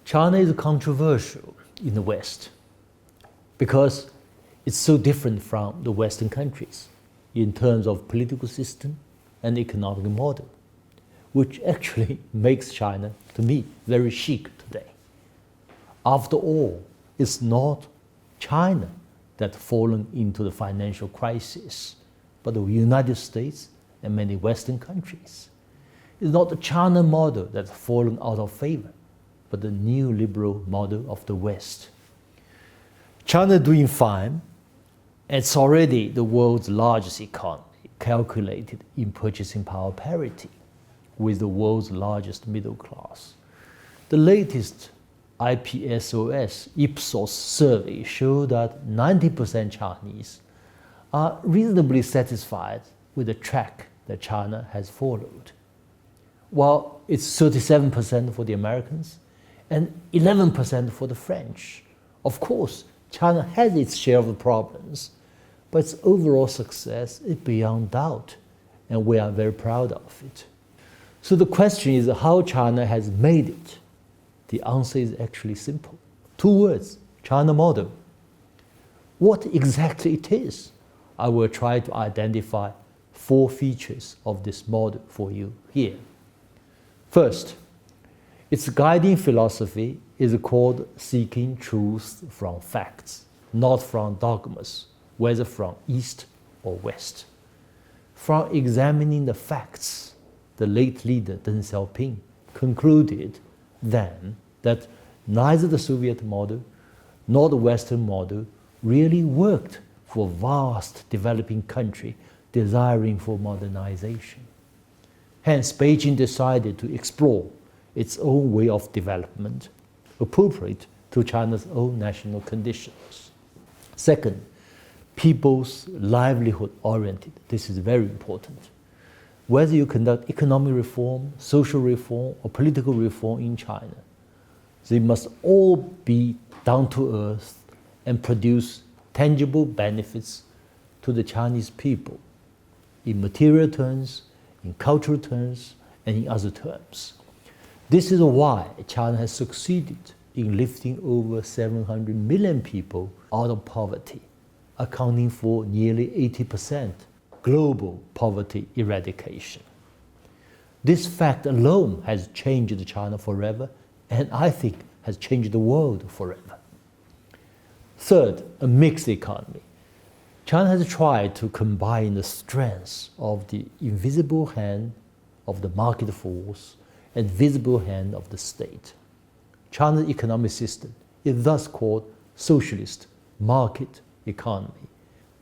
China is controversial in the West because it's so different from the Western countries in terms of political system and economic model, which actually makes China, to me, very chic today. After all, it's not China that fallen into the financial crisis, but the United States and many Western countries. It's not the China model that's fallen out of favor, but the neoliberal model of the West. China doing fine. It's already the world's largest economy, calculated in purchasing power parity with the world's largest middle class. The latest IPSOS Ipsos survey showed that 90% Chinese are reasonably satisfied with the track that China has followed, while it's 37% for the Americans and 11% for the French. Of course, China has its share of the problems, but its overall success is beyond doubt, and we are very proud of it. So the question is how China has made it. The answer is actually simple. 2 words, China model. What exactly it is, I will try to identify 4 features of this model for you here. First, its guiding philosophy is called seeking truth from facts, not from dogmas, whether from East or West. From examining the facts, the late leader Deng Xiaoping concluded then that neither the Soviet model nor the Western model really worked for a vast developing country desiring for modernization. Hence, Beijing decided to explore its own way of development, appropriate to China's own national conditions. Second, people's livelihood oriented. This is very important. Whether you conduct economic reform, social reform, or political reform in China, they must all be down to earth and produce tangible benefits to the Chinese people in material terms, in cultural terms, and in other terms. This is why China has succeeded in lifting over 700 million people out of poverty, accounting for nearly 80% global poverty eradication. This fact alone has changed China forever, and I think has changed the world forever. Third, a mixed economy. China has tried to combine the strengths of the invisible hand of the market force and visible hand of the state. China's economic system is thus called socialist market economy.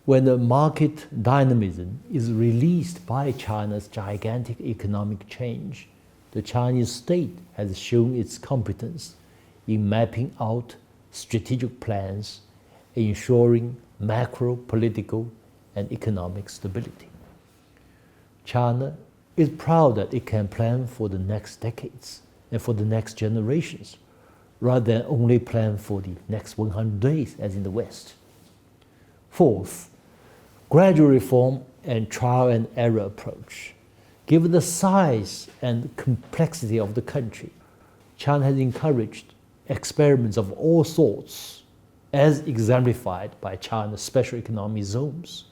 When the market dynamism is released by China's gigantic economic change, the Chinese state has shown its competence in mapping out strategic plans, ensuring macro political and economic stability. China is proud that it can plan for the next decades and for the next generations, rather than only plan for the next 100 days as in the West. Fourth, gradual reform and trial and error approach. Given the size and complexity of the country, China has encouraged experiments of all sorts, as exemplified by China's special economic zones,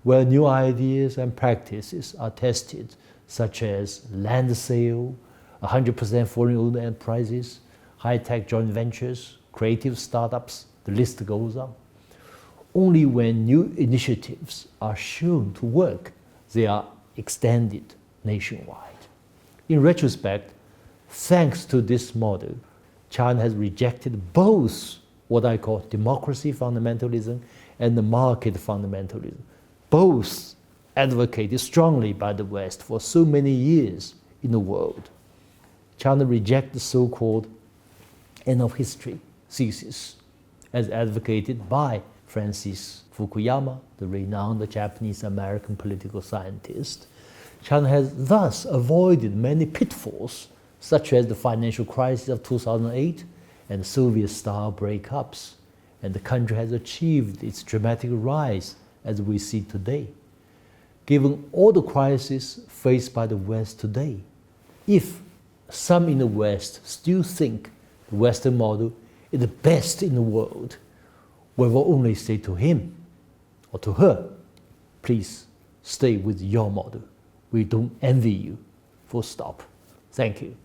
where new ideas and practices are tested, such as land sale, 100% foreign-owned enterprises, high-tech joint ventures, creative startups, the list goes on. Only when new initiatives are shown to work, they are extended nationwide. In retrospect, thanks to this model, China has rejected both what I call democracy fundamentalism and the market fundamentalism, both advocated strongly by the West for so many years in the world. China rejects the so-called end of history thesis as advocated by Francis Fukuyama, the renowned Japanese-American political scientist. China has thus avoided many pitfalls, such as the financial crisis of 2008 and Soviet-style breakups, and the country has achieved its dramatic rise as we see today. Given all the crises faced by the West today, if some in the West still think the Western model is the best in the world, we will only say to him or to her, please stay with your model. We don't envy you. Full stop. Thank you.